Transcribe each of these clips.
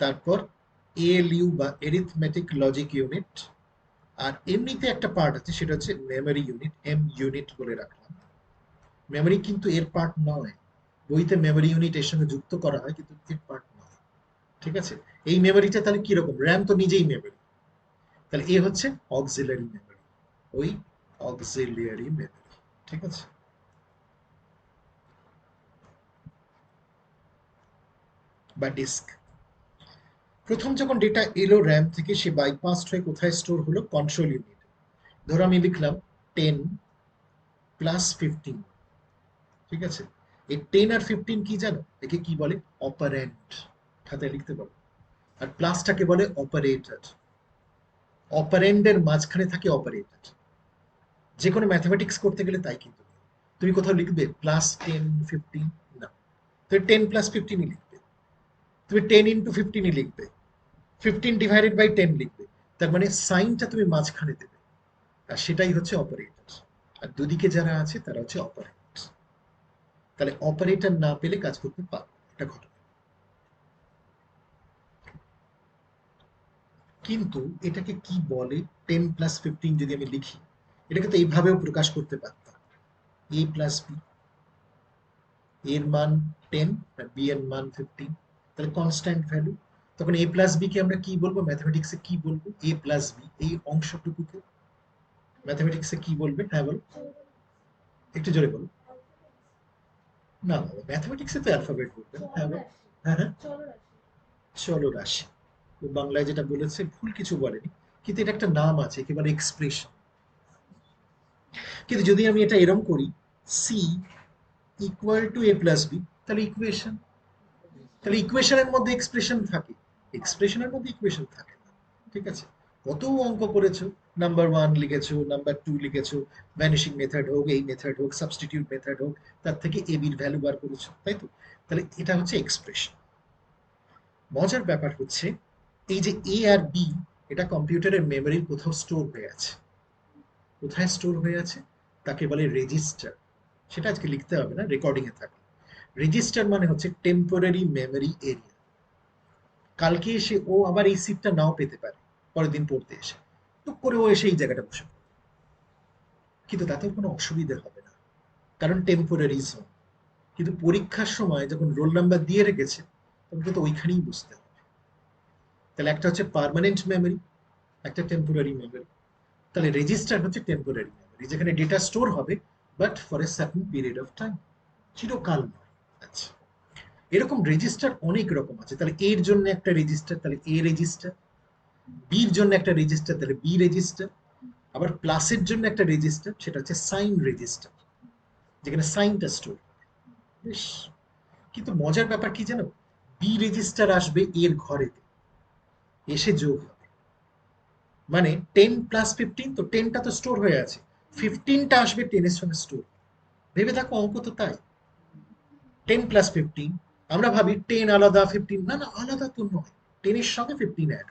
তারপর এএলইউ বা arithmetic logic unit, আর এমনিতে একটা পার্ট আছে সেটা হচ্ছে মেমোরি ইউনিট, এম ইউনিট বলে রাখলাম। মেমোরি কিন্তু এর পার্ট নয়, বইতে মেমোরি ইউনিট এর সঙ্গে যুক্ত করা হয় কিন্তু এর পার্ট নয়। ঠিক আছে, এই মেমোরিটা তাহলে কিরকম, র্যাম তো নিজেই মেমোরি, তাহলে এ হচ্ছে অক্সিলারি মেমোরি, ওই অক্সিলিয়ারি মেমোরি। ঠিক আছে, বা ডিস্ক। প্রথম যখন ডেটা এলো র্যাম থেকে, সে বাইপাসড হয়ে কোথায় স্টোর হলো, কন্ট্রোল ইউনিট। ধরো আমি লিখলাম 10 + 15। ঠিক আছে, এই 10 আর 15 কি জানো, একে কি বলে, অপারেন্ট। খাতায় লিখতে পারো। আর প্লাসটাকে বলে অপারেটর। অপারেন্ডের মাঝখানে থাকে অপারেটর। যে কোনো ম্যাথমেটিক্স করতে গেলে তাই কিন্তু। তুমি কোথাও লিখবে +10 15, না, তুমি 10 + 15ই লিখবে। তুমি 10 × 15ই লিখবে, 15 ÷ 10 লিখবে। তার মানে সাইনটা তুমি মাঝখানে দেবে, আর সেটাই হচ্ছে অপারেটর। আর দুদিকে যারা আছে তারা হচ্ছে অপারেন্ট। তাহলে অপারেটর না পেলে কাজ করতে পারবো, এটা ঘটনা। কিন্তু এটাকে কি বলে, 10 + 15 যদি আমি লিখি, এটাকে তো এইভাবেও প্রকাশ করতে পারতাম, a + b, এর মান 10 আর বি এর মান 15, তাহলে কনস্ট্যান্ট ভ্যালু। তখন a + b কে আমরা কি বলবো, ম্যাথমেটিক্সে কি বলবো, a + b এই অংশটুকুকে ম্যাথমেটিক্সে কি বলবে, হ্যাঁ বল, একটু জোরে বলো। না, ম্যাথমেটিক্সে তো অ্যালফাবেট বলবে না, হ্যাঁ বল। হ্যাঁ হ্যাঁ, চলরাশি। ও বাংলায় যেটা বলেছে ভুল কিছু বলেনি, কিন্তু এটা একটা নাম আছে, একেবারে এক্সপ্রেশন। কিন্তু যদি আমি এটা এরম করি, সি = a + b, তাহলে ইকুয়েশন। তাহলে ইকুয়েশনের মধ্যে এক্সপ্রেশন থাকে, এক্সপ্রেশনের মধ্যে ইকুয়েশন থাকে না। ঠিক আছে, কত অঙ্ক করেছো, নাম্বার 1 লিখেছো, নাম্বার 2 লিখেছো, ভ্যানিশিং মেথড হোক, এই মেথড হোক, সাবস্টিটিউট মেথড হোক, তার থেকে এ বির ভ্যালু বার করেছো, তাই তো। তাহলে এটা হচ্ছে এক্সপ্রেশন। মজার ব্যাপার হচ্ছে এই যে এ আর বি, এটা কম্পিউটারের মেমোরির কোথাও স্টোর হয়ে আছে। কোথায় স্টোর হয়ে আছে, তাকে বলে রেজিস্টার। সেটা আজকে লিখতে হবে না, রেকর্ডিং এ থাকে। রেজিস্টার মানে হচ্ছে টেম্পোরারি মেমোরি এরিয়া। কালকে এসে ও আবার এই সিটটা নাও পেতে পারে, পরের দিন পড়তে এসে টুক করে ও এসে এই জায়গাটা বসে পড়বে। কিন্তু তাতেও কোনো অসুবিধা হবে না, কারণ টেম্পোরারি জোন। কিন্তু পরীক্ষার সময় যখন রোল নাম্বার দিয়ে রেখেছে, তখন কিন্তু ওইখানেই বসতে হবে। তাহলে একটা হচ্ছে পার্মানেন্ট মেমোরি, একটা টেম্পোরারি মেমোরি। তাহলে রেজিস্টার হচ্ছে টেম্পোরারি মেমোরি, যেখানে ডেটা স্টোর হবে, but for a certain period of time, চিরকাল নয়। আচ্ছা, এরকম রেজিস্টার অনেক রকম আছে। তাহলে এর জন্য একটা রেজিস্টার, তাহলে এ রেজিস্টার। বির জন্য একটা রেজিস্টার, তাহলে বি রেজিস্টার। আবার প্লাসের জন্য একটা রেজিস্টার, সেটা হচ্ছে সাইন রেজিস্টার, যেখানে সাইনটা স্টোর। বেশ, কিন্তু মজার ব্যাপার কি জানো, বি রেজিস্টার আসবে এর ঘরেতে, এসে যোগ হবে। মানে 10 + 15, তো 10টা তো স্টোর হয়ে আছে, 15টা আসবে 10-এর সঙ্গে স্টোর। ভেবে দেখো, অঙ্ক তো তাই। 10 + 15, আমরা ভাবি 10 আলাদা 15, না না, আলাদা তো নয়, 10-এর সঙ্গে 15 অ্যাড।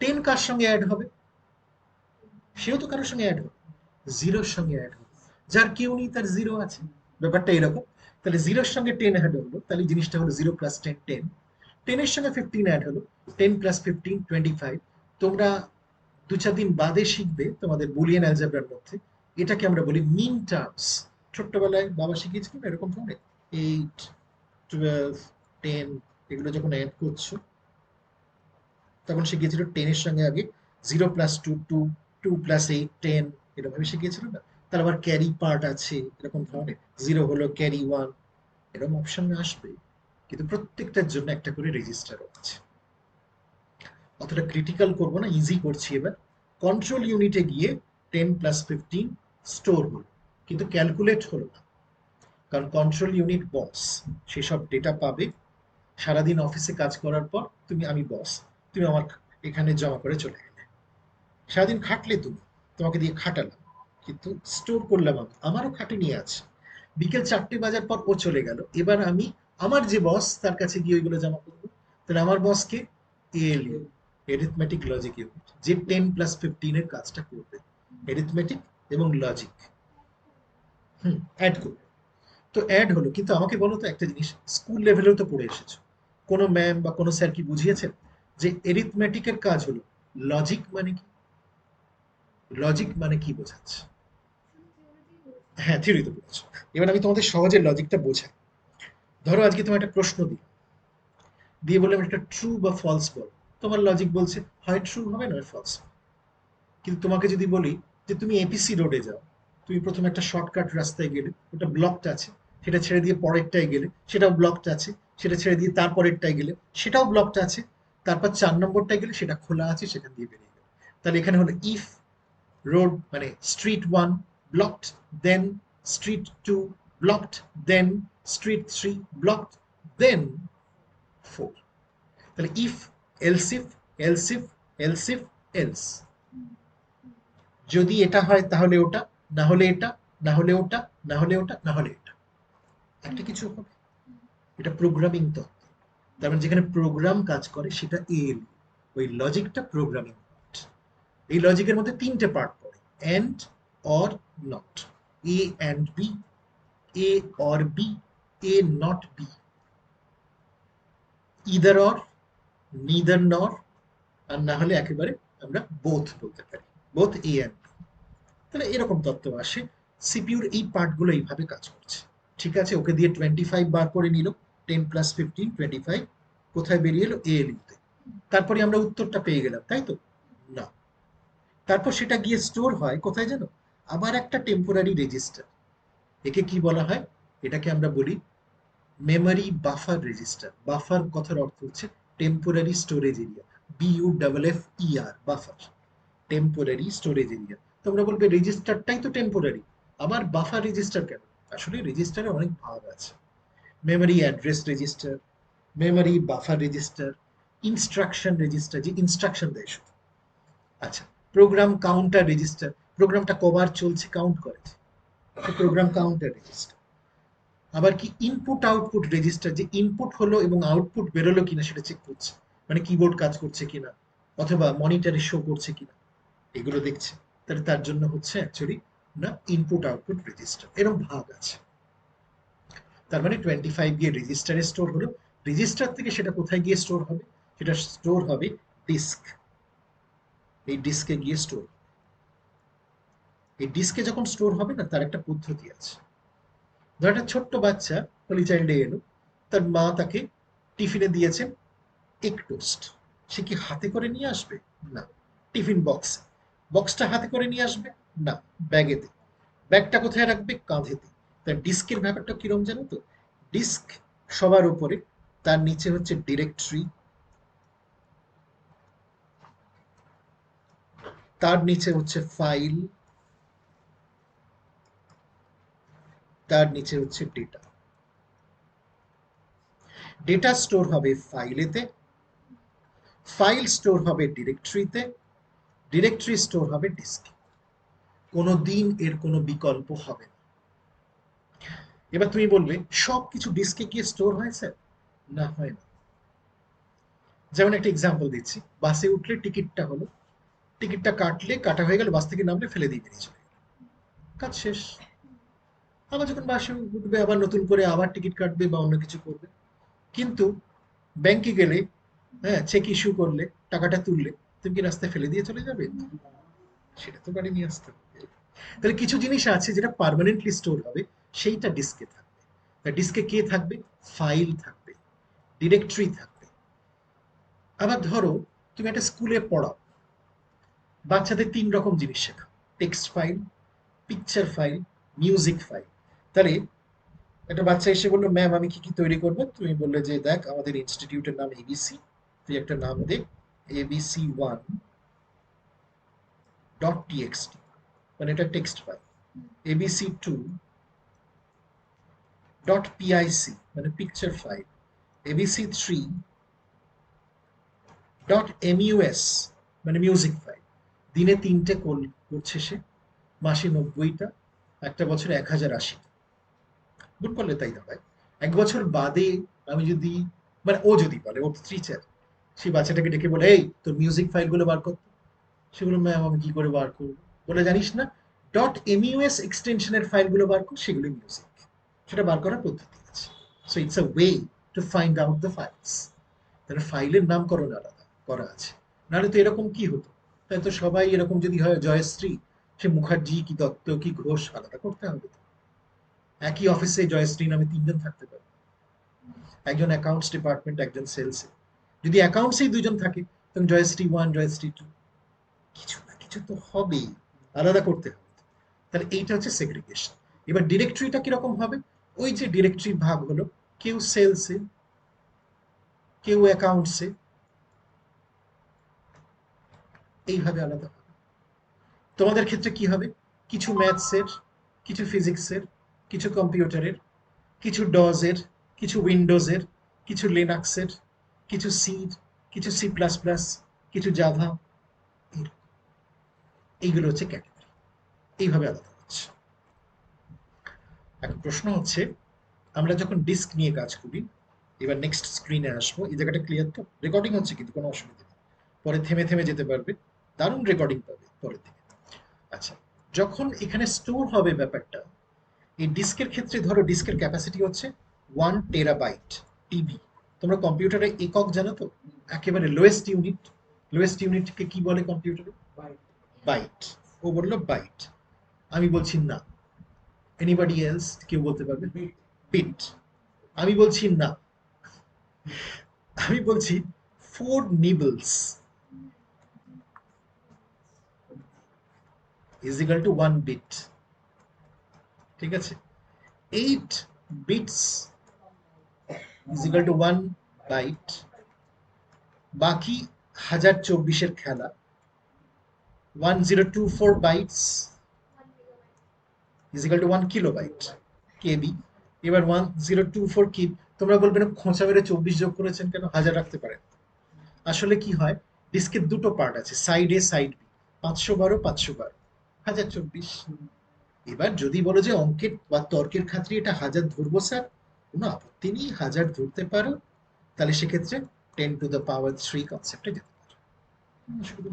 10 কার সঙ্গে অ্যাড হবে, সেও তো কারোর সঙ্গে অ্যাড হবে, জিরোর সঙ্গে অ্যাড হবে। যার কেউ নেই তার জিরো আছে, ব্যাপারটা এরকম। তাহলে জিরোর সঙ্গে 10 অ্যাড হলো, তাহলে জিনিসটা হলো 0 + 10 10। 10-এর সঙ্গে 15 অ্যাড হলো, 10 + 15 25। তোমরা 2-4 দিন বাদে শিখবে তোমাদের বুলিয়ান অ্যালজেব্রার মধ্যে, এটাকে আমরা বলি মিন টার্মস। ছোট্টবেলায় বাবা শিখিয়েছিল না এরকম ধরনের, 8 12 10, এগুলো যখন অ্যাড করছো, তখন শিখিয়েছিল 10-এর সঙ্গে আগে 0 + 2 2, 2 + 8 10, এরকম শিখিয়েছিল না। তার আবার ক্যারি পার্ট আছে এরকম ধরনের, 0 হলো ক্যারি 1, এরকম অপশন আসবে। কিন্তু প্রত্যেকটার জন্য একটা করে রেজিস্টার আছে। অতটা ক্রিটিক্যাল করবো না, ইজি করছি এবার। কন্ট্রোল ইউনিটে গিয়ে 10 + 15 স্টোর হলো, কিন্তু ক্যালকুলেট হলো না, কারণ কন্ট্রোল ইউনিট বস, সেসব ডেটা পাবে। সারাদিন অফিসে কাজ করার পর তুমি, আমি বস, তুমি আমার এখানে জমা করে চলে গেলে, সারাদিন খাটলে তুমি, তোমাকে দিয়ে খাটালাম, কিন্তু স্টোর করলাম আমি, আমারও খাটুনি আছে। বিকেল 4টে বাজার পর ও চলে গেল, এবার আমি আমার যে বস তার কাছে গিয়ে ওইগুলো জমা করবো। তাহলে আমার বসকে এএলইউ, এরিথমেটিক লজিক ইউনিট, যে 10 + 15 এর কাজটা করবে, এরিথমেটিক এবং লজিক, অ্যাড করবে। তো অ্যাড হলো, কিন্তু আমাকে বলো তো একটা জিনিস, স্কুল লেভেলেও তো পড়ে এসেছো, কোনো ম্যাম বা কোনো স্যার কি বুঝিয়েছেন যে এরিথমেটিকের কাজ হলো লজিক মানে কি? লজিক মানে কি বোঝাচ্ছে? হ্যাঁ, থিওরিতে পড়েছো। এবার আমি তোমাদের সহজে লজিকটা বোঝাই। ধরো আজকে তোমার একটা প্রশ্ন দিই, দিয়ে বললাম এটা ট্রু বা ফলস বল। তোমার লজিক বলছে হয় ট্রু হবে নয় ফলস। কিন্তু তোমাকে যদি বলি যে তুমি এপিসি রোডে যাও, তুমি প্রথমে একটা শর্টকাট রাস্তায় গেলে, ওটা ব্লকড আছে, সেটা ছেড়ে দিয়ে পরেরটায় গেলে সেটাও ব্লকড আছে, সেটা ছেড়ে দিয়ে তারপরেরটায় গেলে সেটাও ব্লকড আছে, তারপর 4 নম্বরটায় গেলে সেটা খোলা আছে, সেখান দিয়ে বেরিয়ে গেলে। তাহলে এখানে হলো ইফ রোড মানে স্ট্রিট 1 ব্লকড, দেন স্ট্রিট 2 ব্লকড, দেন স্ট্রিট 3 ব্লকড, দেন 4। তাহলে if, else if, else if, else if, else. যদি এটা হয় তাহলে ওটা, না হলে এটা, না হলে ওটা, না হলে ওটা, না হলে এটা, একটা কিছু হবে। এটা প্রোগ্রামিং তত্ত্ব। তার মানে যেখানে প্রোগ্রাম কাজ করে সেটা এল, ওই লজিকটা প্রোগ্রামিং পার্ট। এই লজিকের মধ্যে 3টে পার্ট পড়ে, and, or, not, A and B, A or B, A not B, either or, neither nor, আর না হলে একেবারে আমরা বোথ বলতে পারি, বোথ এ অ্যান্ড বি। তাহলে এরকম তত্ত্ব আসে। সিপিইউর এই পার্টগুলো এইভাবে কাজ করছে। ঠিক আছে, ওকে দিয়ে 25 বার করে নিল, 10 + 15 25, কোথায় বেরিয়ে এলো? এএলইউতে। তারপরে আমরা উত্তরটা পেয়ে গেলাম, তাই তো? না, তারপর সেটা গিয়ে স্টোর হয় কোথায় জানো? আবার একটা টেম্পোরারি রেজিস্টার। একে কি বলা হয়? এটাকে আমরা বলি মেমোরি বাফার রেজিস্টার। বাফার কথার অর্থ হচ্ছে temporary storage area, BUFFER, buffer, temporary storage area. তোমরা বলবে রেজিস্টারটাই তো টেম্পোরারি, আবার বাফার রেজিস্টার কেন? আসলে রেজিস্টারে অনেক ভাগ আছে। Memory address register, memory buffer register, instruction register, যে ইনস্ট্রাকশন দেয় শুধু। আচ্ছা, প্রোগ্রাম কাউন্টার রেজিস্টার, প্রোগ্রামটা কবার চলছে কাউন্ট করে, প্রোগ্রাম কাউন্টার রেজিস্টার। আবার কি ইনপুট আউটপুট রেজিস্টার, যে ইনপুট হলো এবং আউটপুট বেরোলো কিনা সেটা চেক করছে, মানে কিবোর্ড কাজ করছে কিনা অথবা মনিটরে শো করছে কিনা, এগুলো দেখছে। তাহলে তার জন্য হচ্ছে অ্যাকচুয়ালি না ইনপুট আউটপুট রেজিস্টার। এরকম ভাগ আছে। তার মানে 25 গিয়ে রেজিস্টারে স্টোর হলো, রেজিস্টার থেকে সেটা কোথায় গিয়ে স্টোর হবে? সেটা স্টোর হবে ডিস্ক, এই ডিস্কে গিয়ে স্টোর। এই ডিস্কে যখন স্টোর হবে না, তার একটা পদ্ধতি আছে। ধর একটা ছোট্ট বাচ্চা হোলি চাইল্ডে এলো, তার মা তাকে টিফিনে দিয়েছেন এগ টোস্ট। সে কি হাতে করে নিয়ে আসবে? না, টিফিন বক্স। বক্সটা হাতে করে নিয়ে আসবে? না, ব্যাগেতে। ব্যাগটা কোথায় রাখবে? কাঁধেতে। তার ডিস্কের ব্যাপারটা কিরম জানো তো? ডিস্ক সবার উপরে, তার নিচে হচ্ছে ডিরেক্টরি, তার নিচে হচ্ছে ফাইল, তার নিচে হচ্ছে ডেটা। ডেটা স্টোর হবে ফাইলেতে, ফাইল স্টোর হবে ডিরেক্টরিতে, ডিরেক্টরি স্টোর হবে ডিস্কে। কোনো দিন এর কোনো বিকল্প হবে না। এবার তুমি বলবে সবকিছু ডিস্কে গিয়ে স্টোর হয় স্যার? না, হয় না। যেমন একটা এক্সাম্পল দিচ্ছি, বাসে উঠলে টিকিটটা হলো, টিকিটটা কাটলে, কাটা হয়ে গেল, বাস থেকে নামলে ফেলে দিয়ে বেরিয়ে চলে গেল, কাজ শেষ। আবার যখন বাসে উঠবে আবার নতুন করে আবার টিকিট কাটবে বা অন্য কিছু করবে। কিন্তু ব্যাংকে গেলে, হ্যাঁ, চেক ইস্যু করলে, টাকাটা তুললে, তুমি কি রাস্তায় ফেলে দিয়ে চলে যাবে? সেটা তো বাড়ি নিয়ে আসতে হবে। তাহলে কিছু জিনিস আছে যেটা পার্মানেন্টলি স্টোর হবে, সেইটা ডিস্কে থাকবে। তা ডিস্কে কে থাকবে? ফাইল থাকবে, ডিরেক্টরি থাকবে। আবার ধরো তুমি একটা স্কুলে পড়াও, বাচ্চাদের 3 রকম জিনিস শেখাও, text file, picture file, music file. তাহলে একটা বাচ্চা এসে বললো ম্যাম আমি কি কি তৈরি করবো? তুমি বললে যে দেখ আমাদের ইনস্টিটিউটের নাম এবিসি, তুই একটা নাম দে, abc1.txt, মানে এটা টেক্সট ফাইল। abc2.pic, মানে পিকচার ফাইল। abc3.mus, মানে মিউজিক ফাইল। দিনে 3টে করছে সে, মাসে 90টা, একটা বছরে 1080। গুণ করলে তাই দাঁড়ায় 1 বছর বাদে আমি যদি, মানে ও যদি বলে, ওর টিচার সেই বাচ্চাটাকে ডেকে বলে এই তোর মিউজিক ফাইলগুলো বার করতে, সেগুলো ম্যাম আমি কি করে বার করবো? বলে জানিস না, .mus এক্সটেনশনের ফাইলগুলো বার কর, সেগুলো মিউজিক। সেটা বার করার পদ্ধতি আছে। So it's a way to find out the files. তাহলে ফাইলের নামকরণ আলাদা করা আছে। নাহলে তো এরকম কি হতো, তাই তো সবাই এরকম যদি হয় জয়শ্রী, সে মুখার্জি কি দত্ত কি ঘোষ আলাদা করতে হবে তো। একই অফিসে জয়শ্রী নামে তিনজন থাকতে পারে, একজন অ্যাকাউন্টস ডিপার্টমেন্ট, একজন সেলসে। যদি অ্যাকাউন্টসেই দুজন থাকে তখন জয়শ্রী ওয়ান জয়শ্রী টু, কিছু না কিছু তো হবেই, আলাদা করতে হবে। তাহলে এইটা হচ্ছে সেগ্রিগেশন। এবার ডিরেক্টরিটা কিরকম হবে? ওই যে ডিরেক্টরি ভাগ হলো, কেউ সেলসে, কেউ অ্যাকাউন্টসে, এইভাবে আলাদা হবে। তোমাদের ক্ষেত্রে কি হবে? কিছু ম্যাথসের, কিছু ফিজিক্সের, কিছু কম্পিউটারের, কিছু ডজের, কিছু উইন্ডোজের, কিছু লিনাক্সের, কিছু সির, কিছু সি প্লাস প্লাস, কিছু জাভা, এইগুলো হচ্ছে ক্যাটাগরি। এইভাবে আলাদা হচ্ছে। এখন প্রশ্ন হচ্ছে, আমরা যখন ডিস্ক নিয়ে কাজ করি, এবার নেক্সট স্ক্রিনে আসবো, এই জায়গাটা ক্লিয়ার তো? রেকর্ডিং হচ্ছে কিন্তু কোনো অসুবিধা নেই, পরে থেমে থেমে যেতে পারবে, দারুণ রেকর্ডিং পাবে পরে থেকে। আচ্ছা, যখন এখানে স্টোর হবে ব্যাপারটা, এই ডিস্কের ক্ষেত্রে ধরো ডিস্কের ক্যাপাসিটি হচ্ছে 1 টেরাবাইট টিবি। তোমরা কম্পিউটারে একক জানো তো? একেবারে লোয়েস্ট ইউনিট, লোয়েস্ট ইউনিটকে কি বলে কম্পিউটারে? বাইট। ও বললো বাইট, আমি বলছি না। এনিবডি এলস কেউ বলতে পারবে? বিট। আমি বলছি না, আমি বলছি 4 nibbles is equal to 1 bit. ঠিক আছে, 8 bits is equal to 1 byte. বাকি 1024-এর খেলা, 1024 bytes is equal to 1 kilobyte KB. এবার 1024 কি, তোমরা বলবে না খোঁচা মেরে 24 যোগ করেছেন কেন, হাজার রাখতে পারেন। আসলে কি হয়, ডিস্কের দুটো পার্ট আছে, সাইড এ সাইড বি, 512 512 1024। এবার যদি বলো যে অঙ্কের বা তর্কের খাতিরে এটা হাজার ধরবো স্যার, কোনো আপত্তি নেই, হাজার ধরতে পারো, তাহলে সেক্ষেত্রে 10⁻³ কনসেপ্টে যেতে পারো, শুধু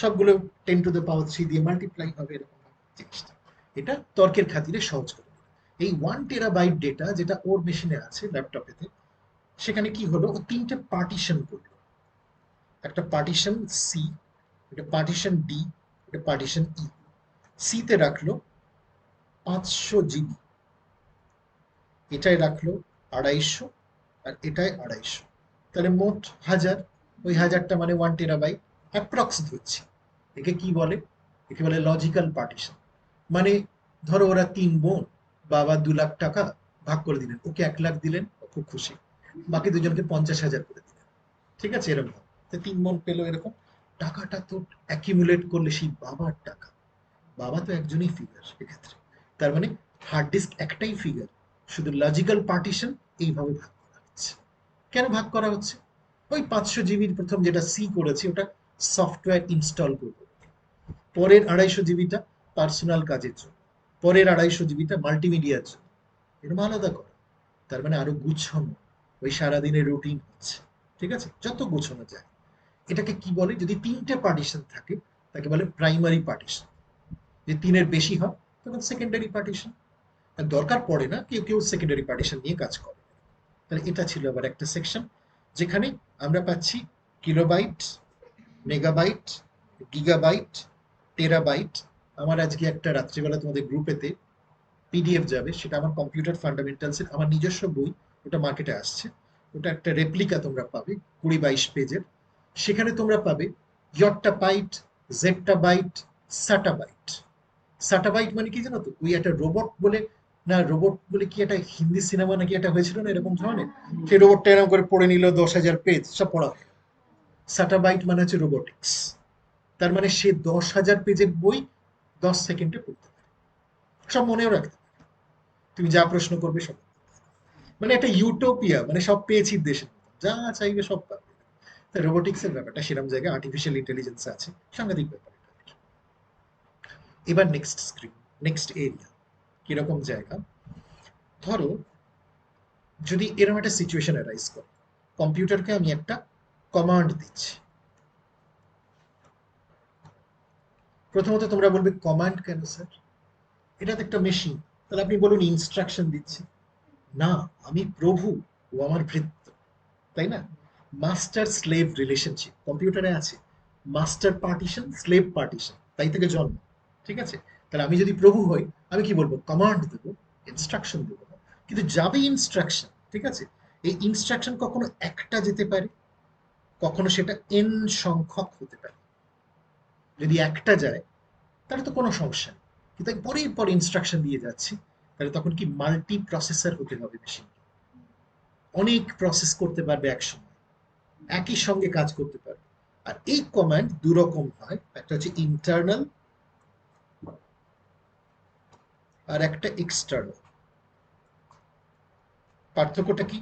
সবগুলো 10⁻³ দিয়ে মাল্টিপ্লাই হবে, এরকম জিনিসটা। এটা তর্কের খাতিরে সহজ করে। এই 1 টেরাবাইট ডেটা যেটা ওর মেশিনে আছে ল্যাপটপেতে, সেখানে কি হলো, ও 3টে পার্টিশন করলো। একটা পার্টিশন সি, একটা পার্টিশন ডি, একটা পার্টিশন ই। সি তে রাখলো 500 জিবি, এটাই রাখলো 250, আর এটাই 250, তাহলে মোট 1000। ওই 1000টা মানে 1 টেরাবাইট অ্যাপ্রক্স ধরছি। একে কি বলে? একে বলে লজিক্যাল পার্টিশন। মানে ধরো ওরা 3 বোন, বাবা 2 লাখ টাকা ভাগ করে দিলেন, ওকে 1 লাখ দিলেন, ও খুব খুশি, বাকি দুজনকে 50,000 করে দিলেন। ঠিক আছে, এরকম 3 বোন পেলো এরকম। টাকাটা তো অ্যাকিমুলেট করলে সেই বাবার টাকা, বাবা তো একজনই ফিগার এক্ষেত্রে, তার মানে হার্ড ডিস্ক একটাই ফিগার, শুধু লজিক্যাল পার্টিশন এইভাবে ভাগ করা হচ্ছে। কেন ভাগ করা হচ্ছে? ওই 500 জিবির প্রথম যেটা সি করেছি ওটা সফটওয়্যার ইনস্টল করবো, পরের 250 জিবিটা পার্সোনাল কাজের জন্য, পরের 250 জিবিটা মাল্টিমিডিয়ার জন্য, এরকম আলাদা করা। তার মানে আরো গুছানো, ওই সারাদিনের রুটিন হচ্ছে। ঠিক আছে, যত গোছানো যায়। এটাকে কি বলে? যদি 3টে পার্টিশন থাকে তাকে বলে প্রাইমারি পার্টিশন। যদি 3-এর বেশি হয় তখন সেকেন্ডারি পার্টিশন। আর দরকার পড়ে না, কেউ কেউ সেকেন্ডারি পার্টিশন নিয়ে কাজ করে। তাহলে এটা ছিল আবার একটা সেকশন যেখানে আমরা পাচ্ছি কিলোবাইট, মেগাবাইট, গিগাবাইট, টেরাবাইট। আমার আজকে একটা রাত্রিবেলা তোমাদের গ্রুপেতে পিডিএফ যাবে, সেটা আমার কম্পিউটার ফান্ডামেন্টালসের আমার নিজস্ব বই, ওটা মার্কেটে আসছে। ওটা একটা রেপ্লিকা তোমরা পাবে 20-22 পেজের। সেখানে তোমরা পাবে ইয়ট্টা বাইট, জেডটা বাইট, সাটা বাইট। সাটা বাইট মানে কি জানো তো? ওই একটা রোবট বলে, না রোবট বলে কি একটা হিন্দি সিনেমা নাকি একটা হয়েছিল না এরকম ধরনের, সেই রোবটটা এরকম করে পড়ে নিল 10,000 পেজ, সব পড়া হলো। সাটা বাইট মানে হচ্ছে রোবোটিক্স। তার মানে সে 10,000 পেজের বই 10 সেকেন্ডে পড়তে পারে, সব মনেও রাখতে পারে। তুমি যা প্রশ্ন করবে সব, মানে একটা ইউটোপিয়া, মানে সব পেয়েছি দেশের মতো, যা চাইবে সব পাবে। রোবোটিক্স এর ব্যাপারটা সেরকম জায়গায় আর্টিফিশিয়াল ইন্টেলিজেন্স আছে, সাংঘাতিক ব্যাপার এটা। এবার নেক্সট স্ক্রিন, নেক্সট এরিয়া কিরকম জায়গা, ধরো যদি এরকম একটা সিচুয়েশন অ্যারাইজ করে, কম্পিউটারকে আমি একটা কমান্ড দিচ্ছি। প্রথমত তোমরা বলবে কমান্ড কেন স্যার, এটা তো একটা মেশিন, তাহলে আপনি বলুন ইনস্ট্রাকশন দিচ্ছি। না, আমি প্রভু, ও আমার ভৃত্য, তাই না? মাস্টার স্লেভ রিলেশনশিপ কম্পিউটারে আছে, মাস্টার পার্টিশন স্লেভ পার্টিশন, তাই থেকে জন্ম। ঠিক আছে, তাহলে আমি যদি প্রভু হই আমি কি বলবো, কমান্ড দেবো, ইনস্ট্রাকশন দেবো না। কিন্তু যাবে ইনস্ট্রাকশন, ঠিক আছে, এই ইনস্ট্রাকশন কখনো একটা যেতে পারে, কখনো সেটা এন সংখ্যক হতে পারে। যদি একটা যায় তাহলে তো কোনো সমস্যা নেই, কিন্তু আমি পরের পর ইনস্ট্রাকশন দিয়ে যাচ্ছি, তাহলে তখন কি মাল্টি প্রসেসর হতে হবে মেশিন, অনেক প্রসেস করতে পারবে একসময়, একই সঙ্গে কাজ করতে পারবে। আর এই কমান্ড দুরকম হয়, একটা হচ্ছে ইন্টারনাল আর একটা এক্সটার্নাল। পার্থক্যটা কি?